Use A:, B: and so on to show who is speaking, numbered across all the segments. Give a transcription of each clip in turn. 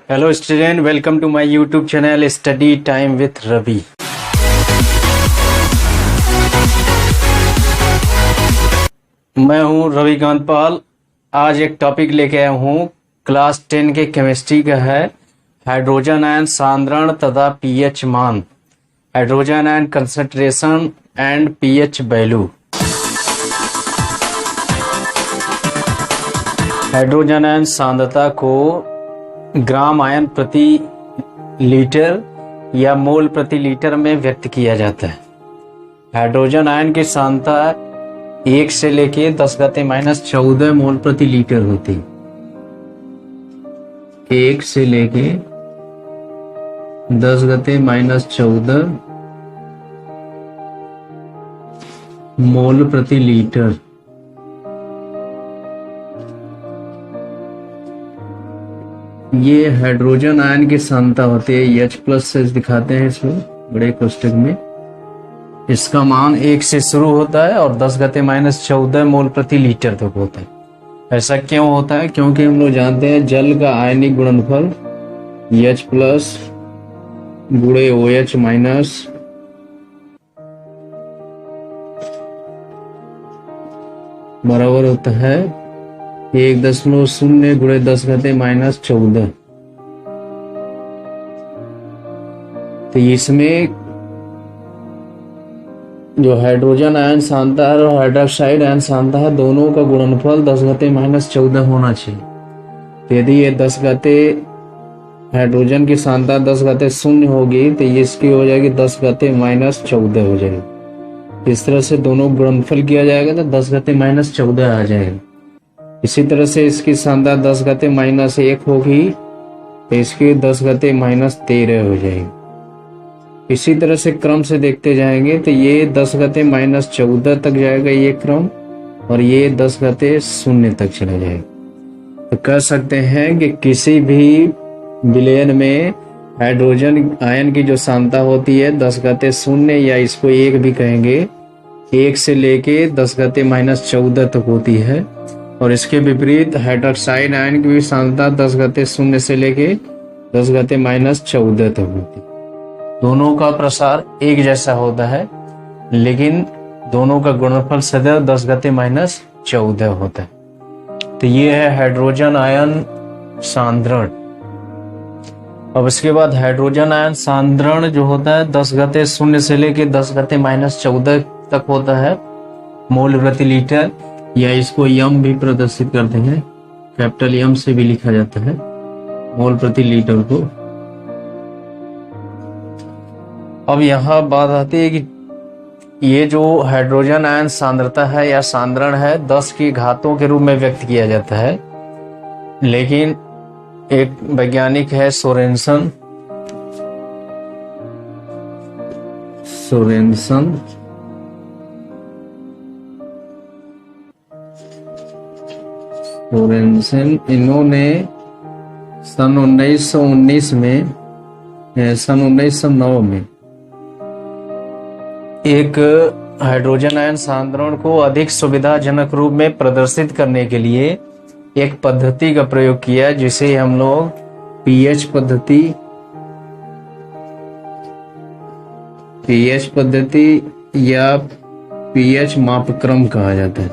A: Hello student, welcome to my YouTube channel study time with Ravi. मैं हूं रविकांत पाल। आज एक टॉपिक लेके आया हूं, क्लास 10 के केमिस्ट्री का है हाइड्रोजन आयन सांद्रण तथा पीएच मान, hydrogen ion concentration and pH value. Hydrogen ion सांद्रता को ग्राम आयन प्रति लीटर या मोल प्रति लीटर में व्यक्त किया जाता है। हाइड्रोजन आयन की सांद्रता 1 से लेके 10⁻⁻14 मोल प्रति लीटर होती है। 1 से लेके 10⁻14 मोल प्रति लीटर। ये हाइड्रोजन आयन की सांद्रता होती है। H+ से दिखाते हैं इसमें बड़े कोष्ठक में। इसका मान 1 से शुरू होता है और 10⁻14 मोल प्रति लीटर तक होता है। ऐसा क्यों होता है? क्योंकि हम लोग जानते हैं जल का आयनिक गुणनफल H+ गुणे OH- बराबर होता है 1.0 गुणे 10⁻14। तो इसमें जो हाइड्रोजन आयन सांद्रता है और हाइड्रोक्साइड आयन सांद्रता है, दोनों का गुणनफल 10⁻14 होना चाहिए। तो यदि ये 10 हाइड्रोजन की सांद्रता 10⁻0 होगी तो इसकी हो जाएगी 10⁻14 हो जाएगी। इस तरह से दोनों गुणनफल किया जाएगा तो 10⁻14 आ जाएगा। इसी तरह से इसकी सांद्रता 10⁻1 होगी तो इसकी 10⁻13 हो जाएगी। इसी तरह से क्रम से देखते जाएंगे तो ये 10⁻14 तक जाएगा ये क्रम, और ये 10⁻0 तक चला जाएगा। तो कह सकते हैं कि किसी भी विलयन में हाइड्रोजन आयन की जो सांद्रता होती है 10⁻0, या इसको 1 भी कहेंगे, 1 से लेके 10⁻14 तक होती है। और इसके विपरीत हाइड्रोक्साइड आयन की भी सांद्रता 10⁻0 से लेके 10⁻14 तक होती है। दोनों का प्रसार एक जैसा होता है, लेकिन दोनों का गुणनफल सदैव 10⁻14 होता है। तो ये है हाइड्रोजन आयन सांद्रण। अब इसके बाद हाइड्रोजन आयन सांद्रण जो होता है 10⁻0 से लेके 10⁻14 तक होता है मोल प्रति लीटर, या इसको यम भी प्रदर्शित करते हैं, कैपिटल यम से भी लिखा जाता है मोल प्रति लीटर को। अब यहाँ बात आती है कि ये जो हाइड्रोजन आयन सांद्रता है या सांद्रण है 10 की घातों के रूप में व्यक्त किया जाता है। लेकिन एक वैज्ञानिक है सोरेनसन इन्होंने सन 1909 में एक हाइड्रोजन आयन सांद्रण को अधिक सुविधाजनक रूप में प्रदर्शित करने के लिए एक पद्धति का प्रयोग किया, जिसे हम लोग पीएच पद्धति या पीएच मापक्रम कहा जाता है।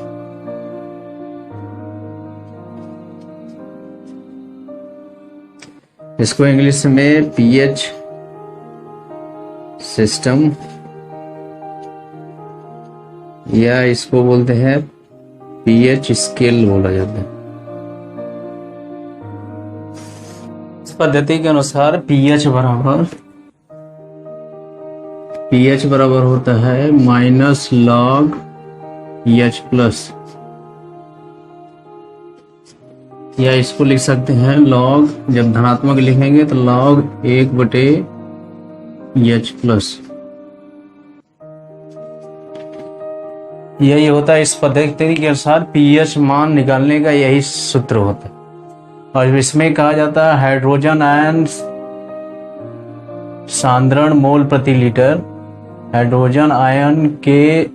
A: इसको इंग्लिश में पीएच सिस्टम, या इसको बोलते हैं पीएच स्केल बोला जाता है। इस पद्धति के अनुसार पीएच बराबर होता है -log H+, या इसको लिख सकते हैं log, जब धनात्मक लिखेंगे तो log 1/H+। यही होता है इस पद्धति के अनुसार पीएच मान निकालने का, यही सूत्र होता है। और इसमें कहा जाता है हाइड्रोजन आयन सांद्रण मोल प्रति लीटर। हाइड्रोजन आयन के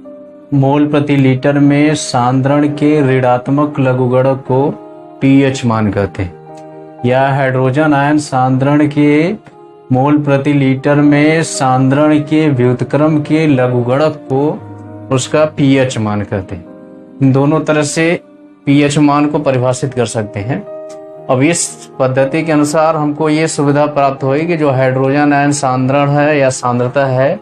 A: मोल प्रति लीटर में सांद्रण के ऋणात्मक लघुगणक को पीएच मान कहते हैं। या हाइड्रोजन आयन सांद्रण के मोल प्रति लीटर में सांद्रण के व्युत्क्रम के लघुगणक को उसका पीएच मान कहते हैं। इन दोनों तरह से पीएच मान को परिभाषित कर सकते हैं। अब इस पद्धति के अनुसार हमको ये सुविधा प्राप्त होगी कि जो हाइड्रोजन आयन सांद्रण है या सांद्रता है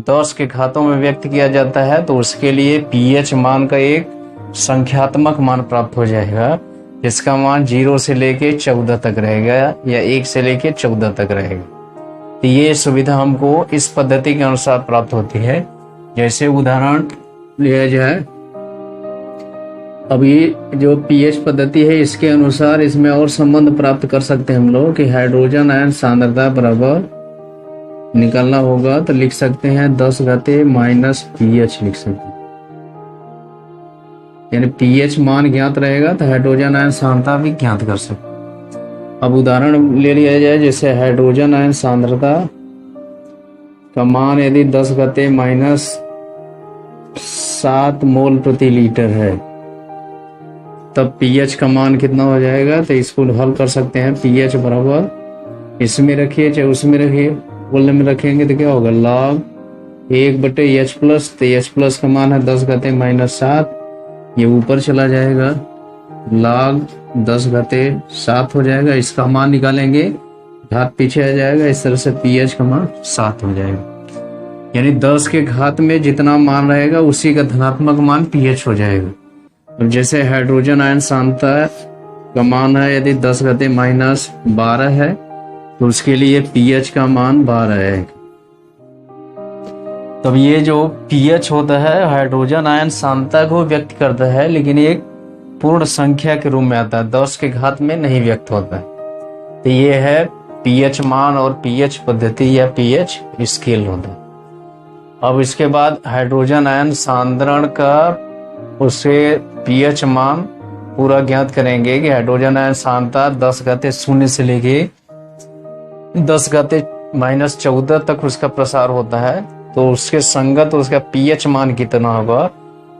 A: 10 के घातों में व्यक्त किया जाता है, तो उसके लिए पीएच मान का एक संख्यात्मक मान प्राप्त हो जाएगा, जिसका मान 0 से लेके 14 तक रहेगा या 1 से लेके 14 तक रहेगा। तो ये सुविधा हमको इस पद्धति के अनुसार प्राप्त होती है। जैसे उदाहरण लिया जाए, अब ये जो पीएच पद्धति है इसके अनुसार इसमें और संबंध प्राप्त कर सकते हैं हम लोग कि हाइड्रोजन आयन सांद्रता बराबर निकालना होगा तो लिख सकते हैं 10 घाते माइनस पीएच लिख सकते हैं। यानी पीएच मान ज्ञात रहेगा तो हाइड्रोजन आयन सांद्रता भी ज्ञात कर सकते हैं। अब उदाहरण ले लिया जाए, जैसे हाइड्रोजन आयन सांद्रता का मान यदि 10 घाते माइनस 7 मोल प्रति लीटर है, तब पीएच का मान कितना हो जाएगा, तो इसको हल कर सकते हैं। पीएच बराबर इसमें रखिए चाहे उसमें रखिए, बोलने में रखेंगे तो क्या होगा, log 1/H प्लस, तो H प्लस का मान है 10 घाते माइनस 7, ये ऊपर चला जाएगा, log 10 घाते 7 हो जाएगा। इसका मान निकालेंगे, घात पीछे आ जाएगा, इस तरह से पीएच का मान 7 हो जाएगा। यानी 10 के घात में जितना मान रहेगा उसी का धनात्मक मान पीएच हो जाएगा। अब जैसे हाइड्रोजन आयन सांद्रता का मान है यदि 10 घाते माइनस 12 है, तो उसके लिए पीएच का मान 12 है। तब ये जो पीएच होता है हाइड्रोजन आयन सांद्रता को व्यक्त करता है, लेकिन एक पूर्ण संख्या के रूप में आता है, 10 के घात में नहीं व्यक्त होता है। तो ये है पीएच मान और पीएच पद्धति या पीएच स्केल होता है। अब इसके बाद हाइड्रोजन आयन सांद्रण का उसे पीएच मान पूरा ज्ञात करेंगे कि हाइड्रोजन आयन सांद्रता 10 घाते 0 से लेके 10 घाते माइनस 14 तक उसका प्रसार होता है, तो उसके संगत उसका पीएच मान कितना होगा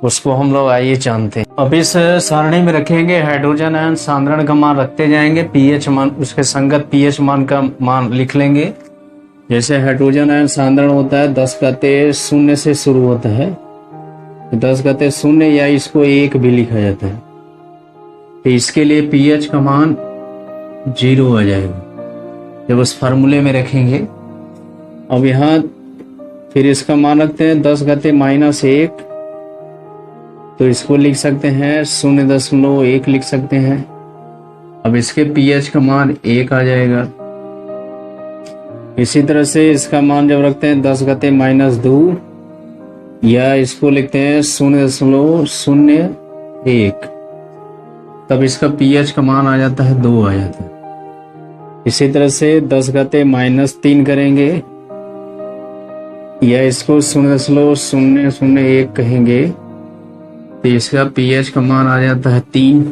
A: उसको हम लोग आइए जानते हैं। अब इस सारणी में रखेंगे हाइड्रोजन आयन सांद्रण का मान रखते जाएंगे, पीएच मान उसके संगत पीएच मान का मान लिख लेंगे। जैसे हाइड्रोजन आयन सांद्रण होता है 10 घाते 0 से शुरू होता है, 10 घाते 0 या इसको 1 भी लिखा जाता है, तो इसके लिए पीएच का मान 0 आ जाएगा जब उस फार्मूले में रखेंगे। अब यहाँ फिर इसका मान रखते हैं 10 घाते माइनस 1, तो इसको लिख सकते हैं 0.1 लिख सकते हैं। अब इसके पीएच का मान 1 आ जाएगा। इसी तरह से इसका मान जब रखते हैं 10 घाते माइनस 2, या इसको लिखते हैं 0.01, तब इसका पीएच का मान आ जाता है 2 आ जाता है। इसी तरह से 10 घाते माइनस 3 करेंगे, या इसको 0.001 कहेंगे, तो इसका पीएच का मान आ जाता है 3।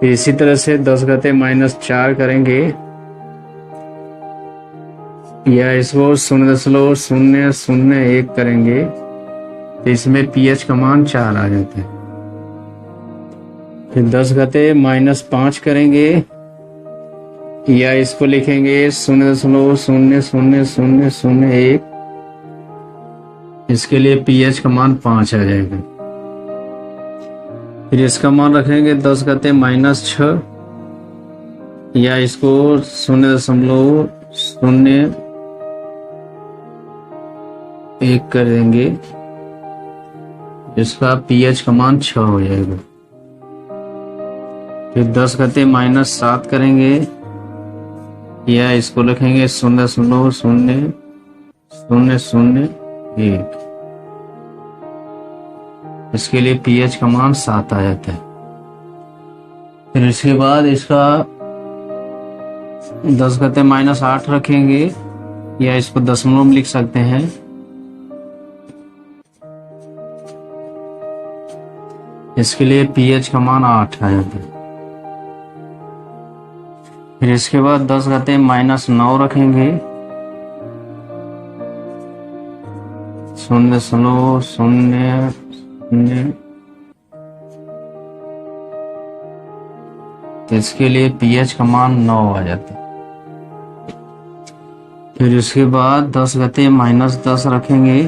A: फिर इसी तरह से 10 घाते माइनस 4 करेंगे, या इसको 0.001 करेंगे, तो इसमें पीएच का मान 4 आ जाता है। फिर 10 घाते माइनस 5 करेंगे, या इसको लिखेंगे 0.00001, इसके लिए पीएच का मान 5 आ जाएगा। फिर इसका मान रखेंगे 10 घाते माइनस 6, या इसको 0.01 कर देंगे, इसका पीएच का मान 6 हो जाएगा। फिर 10 घाते माइनस 7 करेंगे, या इसको लिखेंगे 0.00001, इसके लिए पीएच का मान 7 आ जाता है। फिर इसके बाद इसका 10 घाते माइनस 8 रखेंगे, या इसको दशमलव में लिख सकते हैं, इसके लिए पीएच का मान 8 आ जाता है। फिर इसके बाद 10 घाते माइनस 9 रखेंगे, 0.000, तो इसके लिए pH का मान 9 आ जाता है। फिर उसके बाद 10 घाते -10 रखेंगे,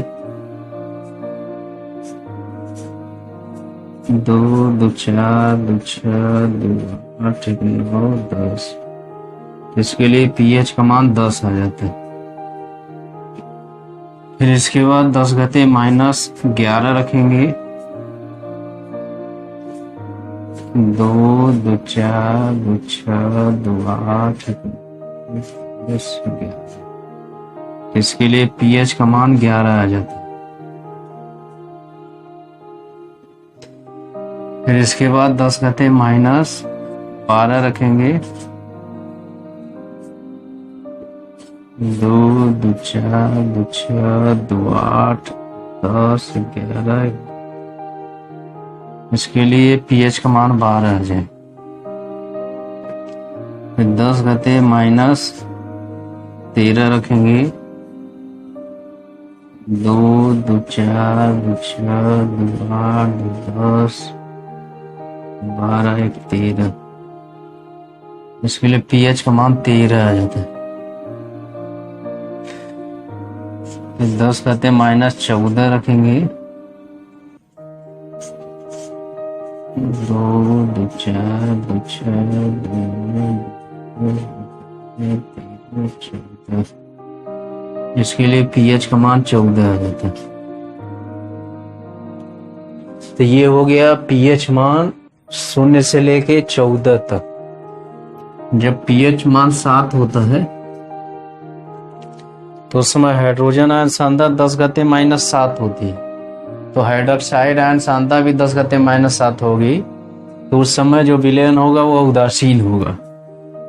A: 2 2 4 2 6 2 8 9 10। इसके लिए pH का मान 10 आ जाता है। फिर इसके बाद 10 घाते -11 रखेंगे, 2 2 4 2 6 2 8 10 11। इसके लिए pH का मान 11 आ जाता है। फिर इसके बाद 10 घाते -12 रखेंगे, 2 2 4 2 6 2 8 10 11। इसके लिए pH का मान 12 आ जाए। फिर 10 घाते -13 रखेंगे, 2 2 4 2 6 2 8 10 12 1 13। इसके लिए pH का मान 13 आ जाता है। फिर 10 घाते -14 रखेंगे, 2 2 4 2 6 2 14। इसके लिए pH का मान 14 आ जाता है। तो ये हो गया pH मान 0 से लेके 14 तक। जब pH मान 7 होता है तो उस समय हाइड्रोजन आयन सांद्रता 10 घाते -7 होती है, तो हाइड्रोक्साइड आयन सांद्रता भी 10 घाते -7 होगी। तो उस समय जो विलयन होगा वो उदासीन होगा।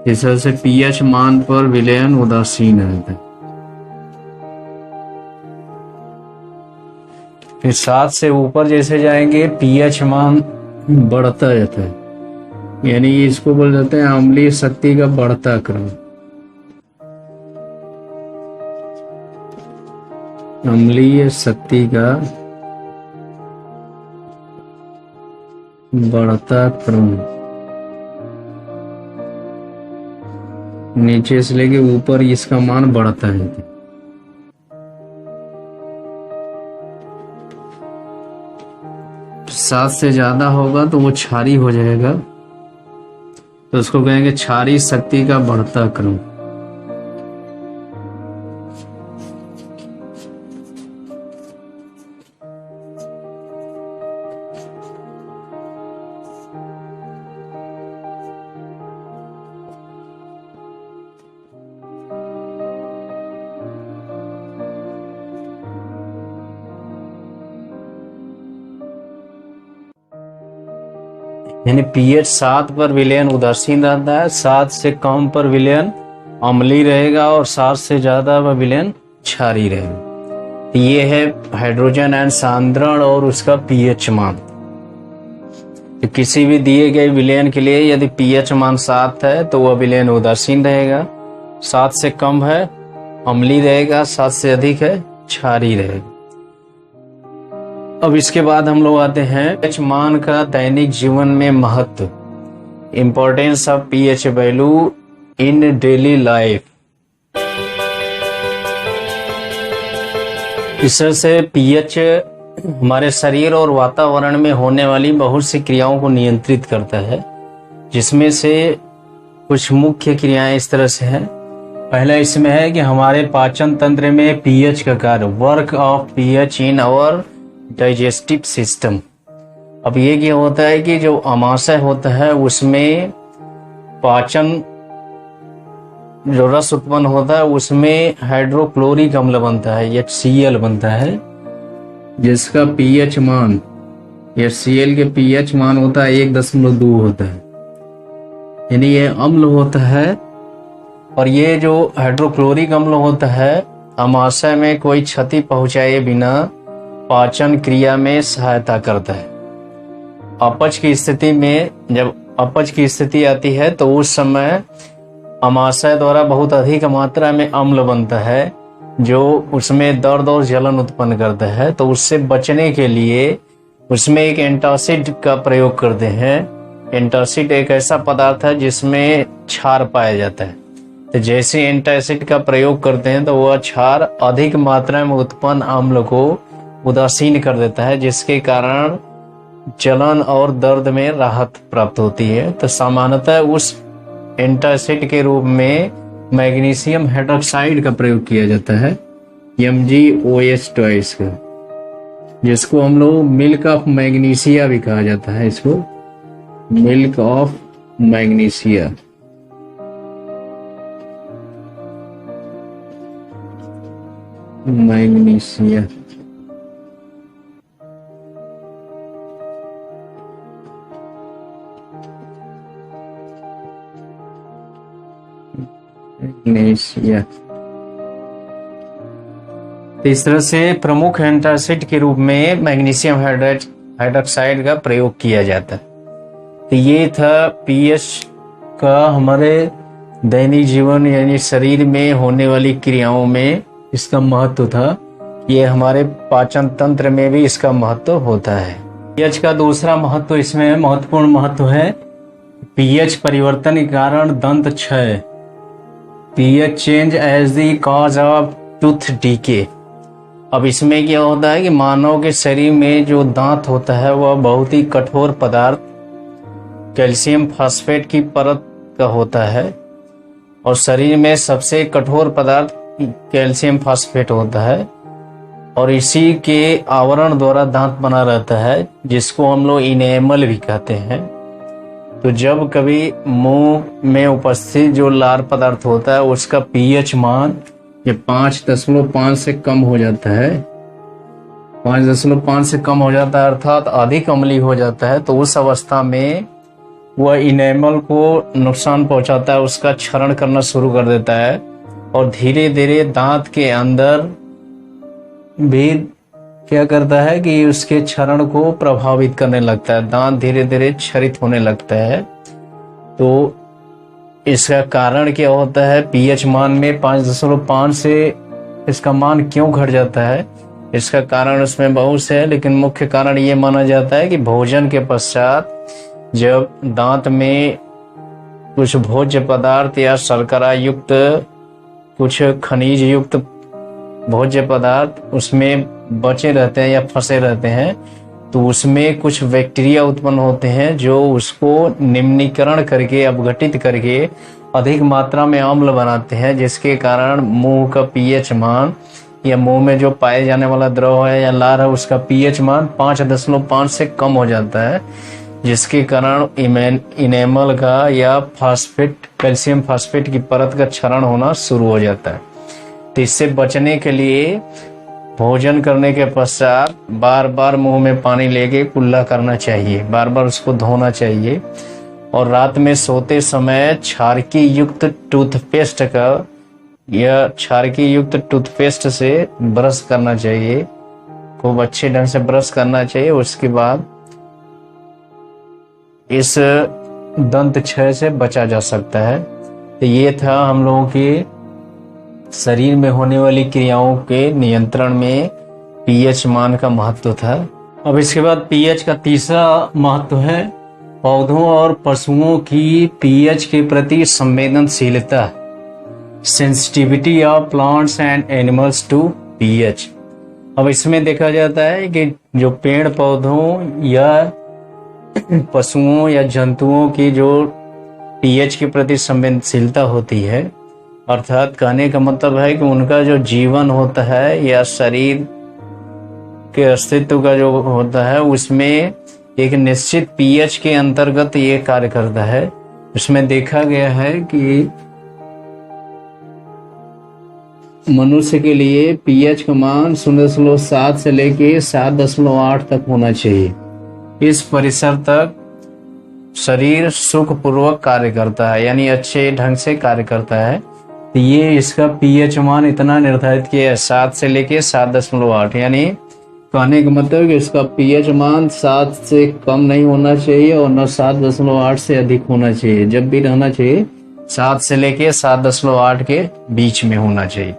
A: इस तरह से pH मान पर विलयन उदासीन रहता है। फिर 7 से ऊपर जैसे जाएंगे pH मान बढ़ता रहता है, यानी इसको बोल जाते हैं अम्लीय शक्ति का बढ़ता क्रम। अम्लीय शक्ति का बढ़ता क्रम नीचे से लेके ऊपर इसका मान बढ़ता है। 7 से ज्यादा होगा तो वो क्षारीय हो जाएगा, तो उसको कहेंगे क्षारीय शक्ति का बढ़ता क्रम। यानी pH 7 पर विलयन उदासीन रहता है, 7 से कम पर विलयन अम्लीय रहेगा और 7 से ज्यादा पर विलयन क्षारीय रहेगा। ये है हाइड्रोजन आयन सांद्रण और उसका pH मान। तो किसी भी दिए गए विलयन के लिए यदि pH मान 7 है तो वह विलयन उदासीन रहेगा, 7 से कम है अम्लीय रहेगा, 7 से अधिक है क्षारीय रहेगा। अब इसके बाद हम लोग आते हैं pH मान का दैनिक जीवन में महत्व, importance of pH value in daily life. इस तरह से pH हमारे शरीर और वातावरण में होने वाली बहुत सी क्रियाओं को नियंत्रित करता है, जिसमें से कुछ मुख्य क्रियाएं इस तरह से हैं। पहला इसमें है कि हमारे पाचन तंत्र में pH का कार्य, work of pH in our digestive system. अब ये क्या होता है कि जो अमाशय होता है उसमें पाचन जो रस उत्पन्न होता है उसमें हाइड्रोक्लोरिक अम्ल बनता है, HCl बनता है, जिसका pH मान HCl के pH मान होता है 1.2 होता है, यानी ये अम्ल होता है। और ये जो हाइड्रोक्लोरिक अम्ल होता है अमाशय में कोई क्षति पहुंचाए बिना पाचन क्रिया में सहायता करता है। अपच की स्थिति में, जब अपच की स्थिति आती है तो उस समय अमाशय द्वारा बहुत अधिक मात्रा में अम्ल बनता है जो उसमें दर्द और जलन उत्पन्न करता है। तो उससे बचने के लिए उसमें एक एंटासिड का प्रयोग करते हैं एंटासिड एक ऐसा पदार्थ है जिसमें क्षार पाया जाता है। तो जैसे एंटासिड का प्रयोग करते हैं तो वह क्षार अधिक मात्रा में उत्पन्न अम्ल को उदासीन कर देता है, जिसके कारण जलन और दर्द में राहत प्राप्त होती है। तो सामान्यतः उस एंटासिड के रूप में मैग्नीशियम हाइड्रॉक्साइड का प्रयोग किया जाता है, MgOH2 का, जिसको हम लोग मिल्क ऑफ मैग्नीशिया भी कहा जाता है। इसको milk of magnesia. Magnesia magnesia इस तरह से प्रमुख एंटासिड के रूप में मैग्नीशियम हाइड्रॉक्साइड का प्रयोग किया जाता है। तो ये था पीएच का हमारे दैनिक जीवन यानी शरीर में होने वाली क्रियाओं में इसका महत्व था। ये हमारे पाचन तंत्र में भी इसका महत्व होता है। पीएच का दूसरा महत्व इसमें महत्वपूर्ण महत्व है पीएच परिवर्तन के कारण दंत क्षय, pH change as the cause of tooth decay. अब इसमें क्या होता है कि मानव के शरीर में जो दांत होता है वह बहुत ही कठोर पदार्थ कैल्शियम फास्फेट की परत का होता है, और शरीर में सबसे कठोर पदार्थ कैल्शियम फास्फेट होता है, और इसी के आवरण द्वारा दांत बना रहता है, जिसको हम लोग इनेमल भी कहते हैं। तो जब कभी मुंह में उपस्थित जो लार पदार्थ होता है उसका पीएच मान ये 5.5 से कम हो जाता है, 5.5 से कम हो जाता है अर्थात अधिक अम्लीय हो जाता है, तो उस अवस्था में वह इनेमल को नुकसान पहुंचाता है, उसका क्षरण करना शुरू कर देता है, और धीरे धीरे दांत के अंदर भी क्या करता है कि उसके क्षरण को प्रभावित करने लगता है, दांत धीरे धीरे क्षरित होने लगता है। तो इसका कारण क्या होता है, पीएच मान में 5.5 से इसका मान क्यों घट जाता है? इसका कारण उसमें बहुत से है, लेकिन मुख्य कारण ये माना जाता है कि भोजन के पश्चात जब दांत में कुछ भोज्य पदार्थ या शर्करा युक्त कुछ खनिज युक्त भोज्य पदार्थ उसमें बचे रहते हैं या फंसे रहते हैं, तो उसमें कुछ बैक्टीरिया उत्पन्न होते हैं जो उसको निम्नीकरण करके अपघटित करके अधिक मात्रा में अम्ल बनाते हैं, जिसके कारण मुंह का पीएच मान या मुंह में जो पाए जाने वाला द्रव है या लार है उसका पीएच मान 5.5 से कम हो जाता है, जिसके कारण इनेमल का या फास्फेट कैल्शियम फास्फेट की परत का क्षरण होना शुरू हो जाता है। तो इससे बचने के लिए भोजन करने के पश्चात बार बार मुंह में पानी लेके कुल्ला करना चाहिए, बार बार उसको धोना चाहिए, और रात में सोते समय क्षारकी युक्त टूथपेस्ट का या क्षारकी युक्त टूथपेस्ट से ब्रश करना चाहिए, खूब अच्छे ढंग से ब्रश करना चाहिए। उसके बाद इस दंत क्षय से बचा जा सकता है। तो ये था हम लोगों के शरीर में होने वाली क्रियाओं के नियंत्रण में पीएच मान का महत्व था। अब इसके बाद पीएच का तीसरा महत्व है पौधों और पशुओं की पीएच के प्रति संवेदनशीलता, sensitivity of plants and animals to pH. अब इसमें देखा जाता है कि जो पेड़ पौधों या पशुओं या जंतुओं की जो पीएच के प्रति संवेदनशीलता होती है, अर्थात कहने का मतलब है कि उनका जो जीवन होता है या शरीर के अस्तित्व का जो होता है उसमें एक निश्चित पीएच के अंतर्गत ये कार्य करता है। उसमें देखा गया है कि मनुष्य के लिए पीएच का मान 0.7 से लेके 7.8 तक होना चाहिए। इस परिसर तक शरीर सुखपूर्वक कार्य करता है, यानी अच्छे ढंग से कार्य करता है। तो ये इसका पीएच मान इतना निर्धारित किया है 7 से लेके 7.8, यानी कहने का मतलब कि इसका पीएच मान 7 से कम नहीं होना चाहिए और न 7.8 से अधिक होना चाहिए। जब भी रहना चाहिए 7 से लेके 7.8 के बीच में होना चाहिए।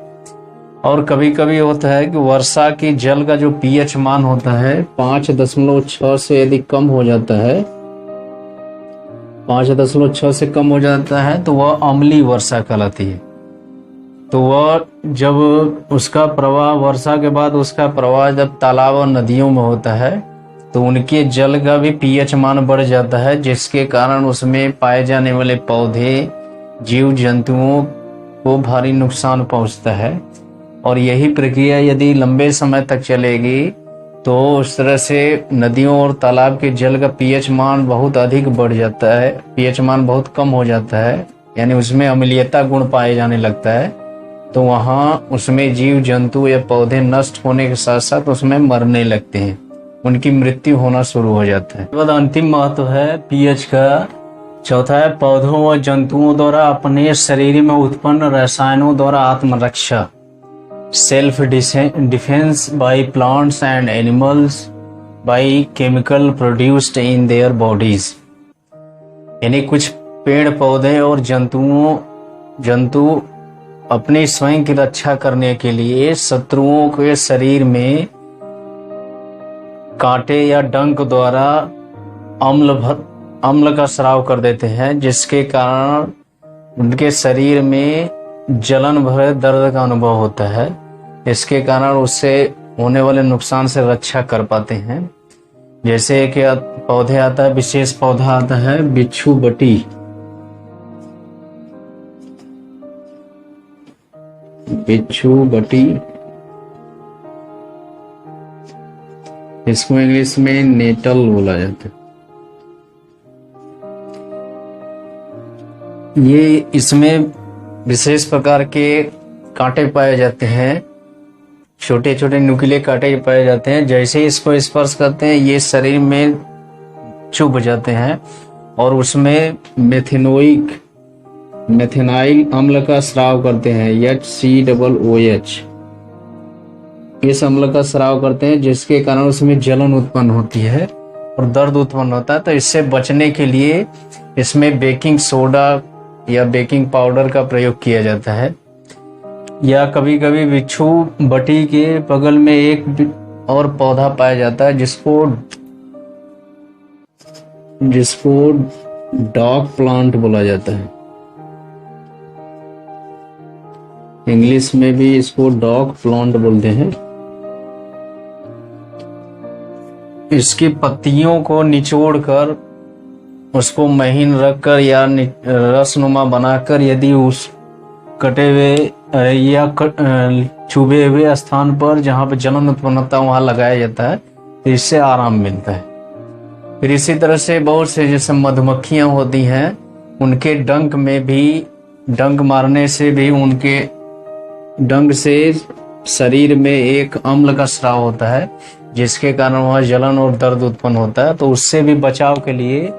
A: और कभी कभी होता है कि वर्षा की जल का जो पीएच मान होता है 5.6 से यदि कम हो जाता है 5.6 से कम हो जाता है तो वह अम्लीय वर्षा कहलाती है। तो वह जब उसका प्रवाह, वर्षा के बाद उसका प्रवाह जब तालाब और नदियों में होता है तो उनके जल का भी पीएच मान बढ़ जाता है, जिसके कारण उसमें पाए जाने वाले पौधे, जीव जंतुओं को भारी नुकसान पहुंचता है। और यही प्रक्रिया यदि लंबे समय तक चलेगी तो उस तरह से नदियों और तालाब के जल का पीएच मान बहुत अधिक बढ़ जाता है, पीएच मान बहुत कम हो जाता है, यानी उसमें अम्लीयता गुण पाए जाने लगता है। तो वहाँ उसमें जीव जंतु या पौधे नष्ट होने के साथ साथ उसमें मरने लगते हैं, उनकी मृत्यु होना शुरू हो जाता है। बाद अंतिम महत्व है पीएच का। चौथा है पौधों व जंतुओं द्वारा अपने शरीर में उत्पन्न रसायनों द्वारा आत्मरक्षा, self defence by plants and animals by chemical produced in their bodies. यानी कुछ पेड़ पौधे और जंतु अपनी स्वयं की रक्षा करने के लिए शत्रुओं के शरीर में कांटे या डंक द्वारा अम्ल का स्राव कर देते हैं, जिसके कारण उनके शरीर में जलन भरे दर्द का अनुभव होता है। इसके कारण उससे होने वाले नुकसान से रक्षा कर पाते हैं। जैसे कि पौधे आता है, विशेष पौधा आता है बिच्छू बटी। बिच्छू बटी, इसको इंग्लिश में नेटल बोला जाता है। ये इसमें विशेष प्रकार के कांटे पाए जाते हैं, छोटे छोटे नुकीले कांटे पाए जाते हैं। जैसे ही इसको स्पर्श करते हैं ये शरीर में चुभ जाते हैं और उसमें मेथेनाइल अम्ल का स्राव करते हैं, HCOOH। इस अम्ल का स्राव करते हैं, जिसके कारण उसमें जलन उत्पन्न होती है और दर्द उत्पन्न होता है। तो इससे बचने के लिए इसमें बेकिंग सोडा या बेकिंग पाउडर का प्रयोग किया जाता है। या कभी कभी बिच्छू बटी के बगल में एक और पौधा पाया जाता है जिसको डॉग प्लांट बोला जाता है। इंग्लिश में भी इसको डॉग प्लांट बोलते हैं। इसकी पत्तियों को निचोड़कर उसको महीन रखकर या रसनुमा बनाकर यदि उस कटे हुए या चुभे हुए स्थान पर जहां पर जलन उत्पन्न होता है वहां लगाया जाता है, तो इससे आराम मिलता है। फिर इसी तरह से बहुत से जैसे मधुमक्खियां होती हैं, उनके डंक में भी, डंक मारने से भी उनके डंक से शरीर में एक अम्ल का स्राव होता है, जिसके कारण वह जलन और दर्द उत्पन्न होता है। तो उससे भी बचाव के लिए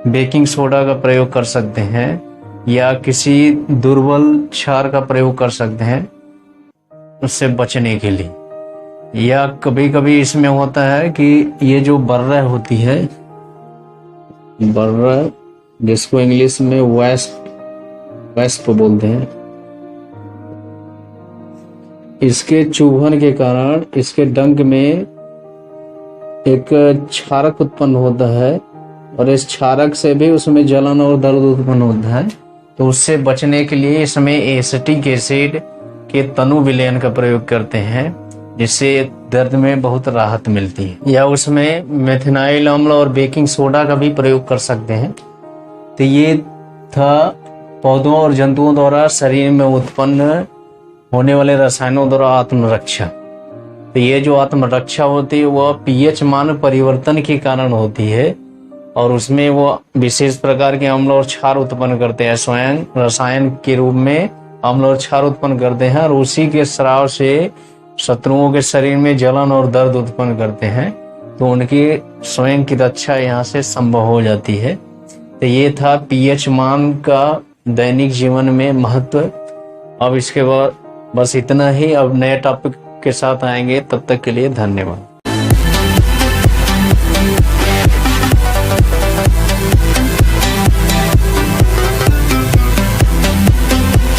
A: बेकिंग सोडा का प्रयोग कर सकते हैं या किसी दुर्बल क्षार का प्रयोग कर सकते हैं उससे बचने के लिए। या कभी कभी इसमें होता है कि ये जो बर्रा होती है, बर्रा जिसको इंग्लिश में वेस्प बोलते हैं, इसके चुभन के कारण इसके डंक में एक क्षारक उत्पन्न होता है और इस क्षारक से भी उसमें जलन और दर्द उत्पन्न होता है। तो उससे बचने के लिए इसमें एसिटिक एसिड के तनु विलयन का प्रयोग करते हैं, जिससे दर्द में बहुत राहत मिलती है। या उसमें मेथेनाइल अम्ल और बेकिंग सोडा का भी प्रयोग कर सकते हैं। तो ये था पौधों और जंतुओं द्वारा शरीर में उत्पन्न होने वाले रसायनों द्वारा आत्मरक्षा। तो ये जो आत्मरक्षा होती है वह पीएच मान परिवर्तन के कारण होती है और उसमें वो विशेष प्रकार के अम्ल और क्षार उत्पन्न करते हैं, स्वयं रसायन के रूप में अम्ल और क्षार उत्पन्न करते हैं और उसी के स्राव से शत्रुओं के शरीर में जलन और दर्द उत्पन्न करते हैं। तो उनकी स्वयं की रक्षा यहाँ से संभव हो जाती है। तो ये था पीएच मान का दैनिक जीवन में महत्व। अब इसके बाद बस इतना ही। अब नए टॉपिक के साथ आएंगे, तब तक के लिए धन्यवाद।